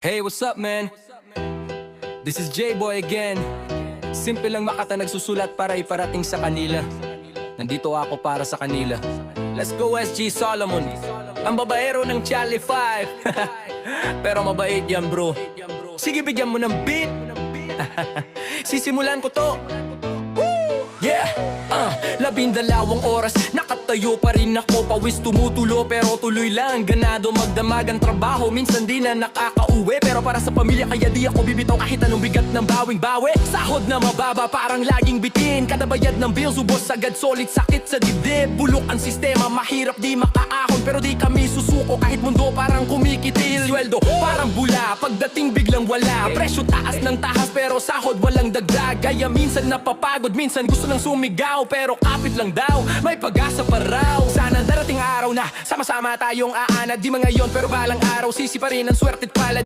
Hey, what's up, man? This is J-Boy again. Simple lang makata nagsusulat para iparating sa kanila. Nandito ako para sa kanila. Let's go SG Solomon, ang babaero ng Charlie 5. Pero mabait yan, bro. Sige, bigyan mo ng beat. Sisimulan ko to. Yeah! 12 oras, nakatayo pa rin ako. Pawis tumutulo pero tuloy lang. Ganado magdamag ang trabaho, minsan di na nakakauwi. Pero para sa pamilya kaya di ako bibitaw kahit anong bigat ng bawing-bawi. Sahod na mababa parang laging bitin. Kada bayad ng bills ubos agad, solid sakit sa dibdib. Bulok ang sistema, mahirap di makaahon. Pero di kami susuko kahit mundo parang kumikitil. Sweldo parang bula, pagdating biglang wala. Presyo taas ng tahas pero sahod walang dagdag. Kaya minsan napapagod, minsan gusto nang sumigaw. Pero kapit lang daw, may pag-asa pa raw. Sana darating araw na sama-sama tayong aanad. Di mga ngayon pero balang araw sisi pa rin ang swerte't palad.